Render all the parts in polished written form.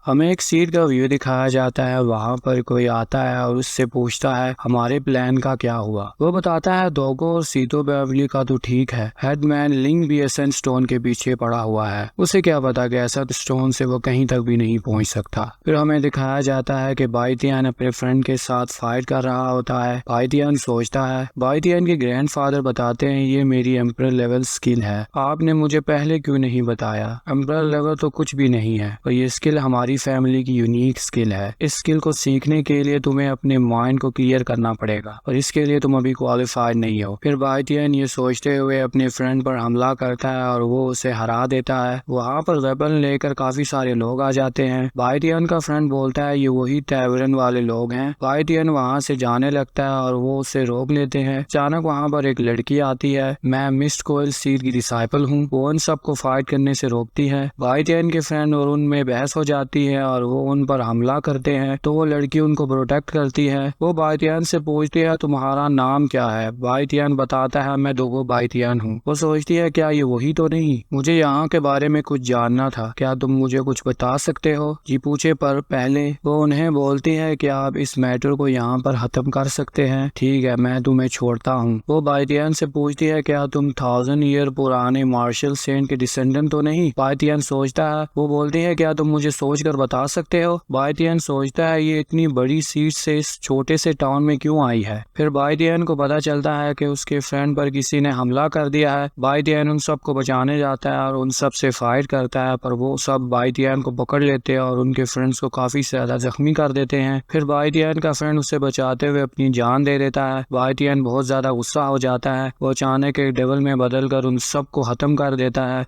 हमें एक सीट का व्यू दिखाया जाता है। वहाँ पर कोई आता है और उससे पूछता है हमारे प्लान का क्या हुआ। वो बताता है दोगो और सीतो बेवरली का तो ठीक है, हेडमैन लिंग भी एसेंट स्टोन के पीछे पड़ा हुआ है। उसे क्या पता कि एसेंट स्टोन से वो कहीं तक भी नहीं पहुँच सकता। फिर हमें दिखाया जाता है कि बाइटियन अपने फ्रेंड के साथ फाइट कर रहा होता है। बाइटियन सोचता है, बाइटियन के ग्रैंडफादर बताते हैं ये मेरी एम्परर लेवल स्किल है, आपने मुझे पहले क्यों नहीं बताया। एम्परर लेवल तो कुछ भी नहीं है और ये स्किल हमारी फैमिली की यूनिक स्किल है। इस स्किल को सीखने के लिए तुम्हें अपने माइंड को क्लियर करना पड़ेगा और इसके लिए तुम अभी क्वालिफाइड नहीं हो। फिर बाइटियन ये सोचते हुए अपने फ्रेंड पर हमला करता है और वो उसे हरा देता है। वहाँ पर वेपन लेकर काफी सारे लोग आ जाते हैं। बाइटियन का फ्रेंड बोलता है ये वही टैवरन वाले लोग हैं। बाइटियन वहाँ से जाने लगता है और वो उसे रोक लेते हैं। अचानक वहाँ पर एक लड़की आती है। मैं मिस्ट कोयल सीड की डिसाइपल हूँ। वो उन सबको फाइट करने से रोकती है। बाइटियन के फ्रेंड और उनमें बहस हो जाती है और वो उन पर हमला करते हैं तो वो लड़की उनको प्रोटेक्ट करती है। वो बाइटियन से पूछती है तुम्हारा नाम क्या है। बाइटियन बताता है मैं दोगो बाइटियन हूँ। वो सोचती है क्या ये वही तो नहीं, मुझे यहाँ के बारे में कुछ जानना था, क्या तुम मुझे कुछ बता सकते हो। जी पूछे पर पहले वो उन्हें बोलती है कि आप इस मैटर को यहाँ पर खत्म कर सकते हैं, ठीक है मैं तुम्हें छोड़ता हूँ। वो बाइटियन से पूछती है क्या तुम 1000 ईयर पुराने मार्शल सेंट के डिसेंडेंट तो नहीं। बाइटियन सोचता है, वो बोलती है क्या तुम मुझे सोच कर बता सकते हो। बाइटियन सोचता है ये इतनी बड़ी सीट से इस छोटे से टाउन में क्यों आई है। फिर बाइटियन को पता चलता है कि उसके फ्रेंड पर किसी ने हमला कर दिया है। बाइटियन उन सबको बचाने जाता है और उन सब से फाइट करता है पर वो सब बाइटियन को पकड़ लेते हैं और उनके फ्रेंड्स को काफी ज्यादा जख्मी कर देते हैं। फिर बाइटियन का फ्रेंड उसे बचाते हुए अपनी जान दे देता है। बाइटियन बहुत ज्यादा गुस्सा हो जाता है। वो अचानक एक डेविल में बदलकर उन सबको खत्म कर देता है।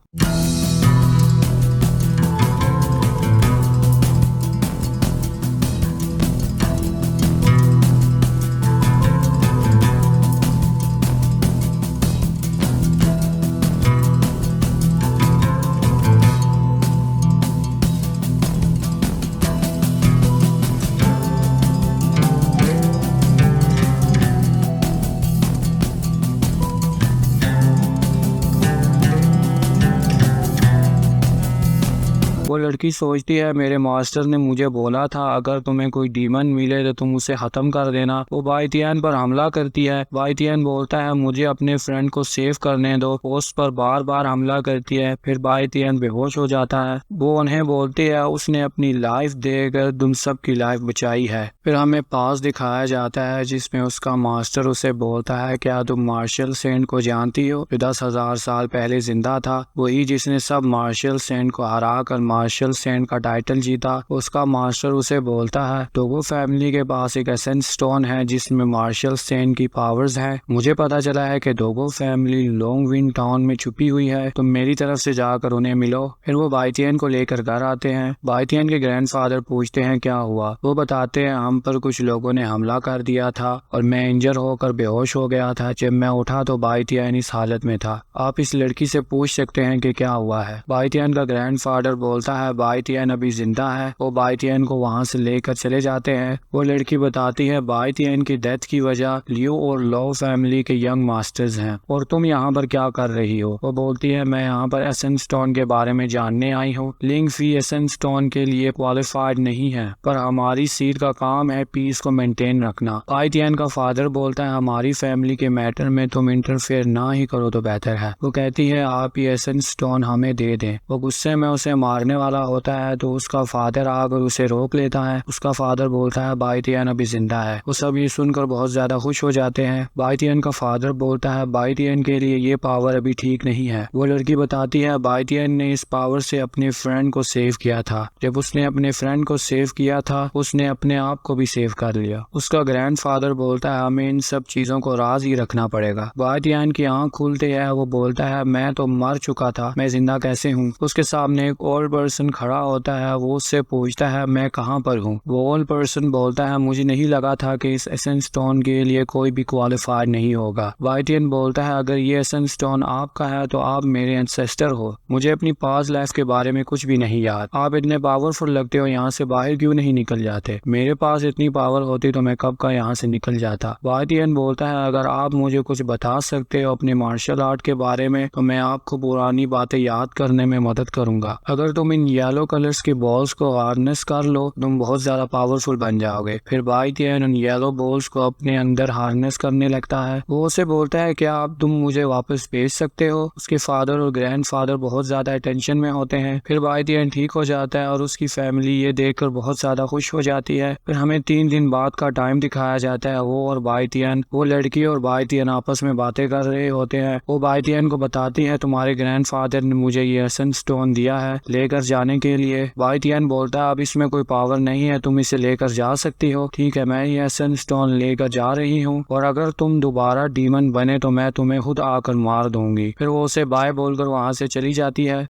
वो लड़की सोचती है मेरे मास्टर ने मुझे बोला था अगर तुम्हें कोई डीमन मिले तो तुम उसे खत्म कर देना। वो बाइटियन पर हमला करती है। बाइटियन बोलता है मुझे अपने फ्रेंड को सेव करने दो। पोस्ट पर बार बार हमला करती है। फिर बाइटियन बेहोश हो जाता है। वो उन्हें बोलती है उसने अपनी लाइफ देकर तुम सब की लाइफ बचाई है। फिर हमें पास दिखाया जाता है जिसमें उसका मास्टर उसे बोलता है क्या तुम मार्शल सेंट को जानती हो जो 10,000 साल पहले जिंदा था, वही जिसने सब मार्शल सेंट को हरा कर मार्शल सेंट का टाइटल जीता। उसका मास्टर उसे बोलता है दोगो फैमिली के पास एक एसेंट स्टोन है जिसमें मार्शल सेंट की पावर्स हैं। मुझे पता चला है कि दोगो फैमिली लॉन्ग विंड टाउन में छुपी हुई है, तुम मेरी तरफ से जाकर उन्हें मिलो। फिर वो बाइटियन को लेकर घर आते हैं। बाइटियन के ग्रैंडफादर पूछते हैं क्या हुआ। वो बताते हैं हम पर कुछ लोगों ने हमला कर दिया था और मैं इंजर होकर बेहोश हो गया था। जब मैं उठा तो बाइटियन इस हालत में था। आप इस लड़की से पूछ सकते हैं कि क्या हुआ है। बाइटियन का ग्रैंडफादर बोलता है बाइटियन अभी जिंदा है। वो बाइटियन को वहाँ से लेकर चले जाते हैं। वो लड़की बताती है बाइटियन की डेथ की वजह लियो और लॉ फैमिली के यंग मास्टर्स हैं और तुम यहाँ पर क्या कर रही हो। वो बोलती है मैं यहाँ पर एसेंट स्टोन के बारे में जानने आई हूँ। लिंग फी एसेंट स्टोन के लिए क्वालिफाइड नहीं है पर हमारी सीट का काम है पीस को मेंटेन रखना। बाइटियन का फादर बोलता है हमारी फैमिली के मैटर में तुम इंटरफेयर ना ही करो तो बेहतर है। वो कहती है आप ये एसेंट स्टोन हमें दे दें। वो गुस्से में उसे मारने वाला होता है तो उसका फादर आकर उसे रोक लेता है। उसका फादर बोलता है बाइटियन अभी जिंदा है। वो सब ये सुनकर बहुत ज्यादा खुश हो जाते हैं। बाइटियन का फादर बोलता है बाइटियन के लिए ये पावर अभी ठीक नहीं है। वो लड़की बताती है बाइटियन ने इस पावर से अपने फ्रेंड को सेव किया था। जब उसने अपने फ्रेंड को सेव किया था उसने अपने आप को भी सेव कर लिया। उसका ग्रैंडफादर बोलता है हमें इन सब चीजों को राज ही रखना पड़ेगा। बाइटियन की आंख खुलती है। वो बोलता है मैं तो मर चुका था, मैं जिंदा कैसे हूँ। उसके सामने एक ओल्ड पर्सन खड़ा होता है। वो उससे पूछता है मैं कहाँ पर हूँ। वो ओल्ड पर्सन बोलता है मुझे नहीं लगा था कि इस एसेंट स्टोन के लिए कोई भी क्वालिफाइड नहीं होगा। बाइटियन बोलता है अगर ये एसेंट स्टोन आपका है तो आप मेरे एंसेस्टर हो। मुझे अपनी पास्ट लाइफ के बारे में कुछ भी नहीं याद। आप इतने पावरफुल लगते हो, यहाँ से बाहर क्यों नहीं निकल जाते। मेरे पास इतनी पावर होती तो मैं कब का यहाँ से निकल जाता। बाइटियन बोलता है अगर आप मुझे कुछ बता सकते हो अपने मार्शल आर्ट के बारे में तो मैं आपको पुरानी बातें याद करने में मदद करूंगा। अगर तुम इन येलो कलर्स के बॉल्स को हार्नेस कर लो, तुम बहुत ज्यादा पावरफुल बन जाओगे। फिर बाई तियान उन येलो बॉल्स को अपने अंदर हार्नेस करने लगता है। वो उसे बोलता है क्या आप तुम मुझे वापस भेज सकते हो। उसके फादर और ग्रैंडफादर बहुत ज्यादा टेंशन में होते हैं। फिर बाई तियान ठीक हो जाता है और उसकी फैमिली ये देखकर बहुत ज्यादा खुश हो जाती है। फिर हमें 3 दिन बाद का टाइम दिखाया जाता है। वो और बाई तियान, वो लड़की और बाई तियान आपस में बातें कर रहे होते हैं। वो बाई तियान को बताती है तुम्हारे ग्रैंडफादर ने मुझे ये एसेंस स्टोन दिया है लेकर जाने के लिए। बाई तियान बोलता है अब इसमें कोई पावर नहीं है, तुम इसे लेकर जा सकती हो। ठीक है, मैं ये एसेंस स्टोन लेकर जा रही हूँ और अगर तुम दोबारा डीमन बने तो मैं तुम्हें खुद आकर मार दूंगी। फिर वो उसे बाय बोलकर वहाँ से चली जाती है।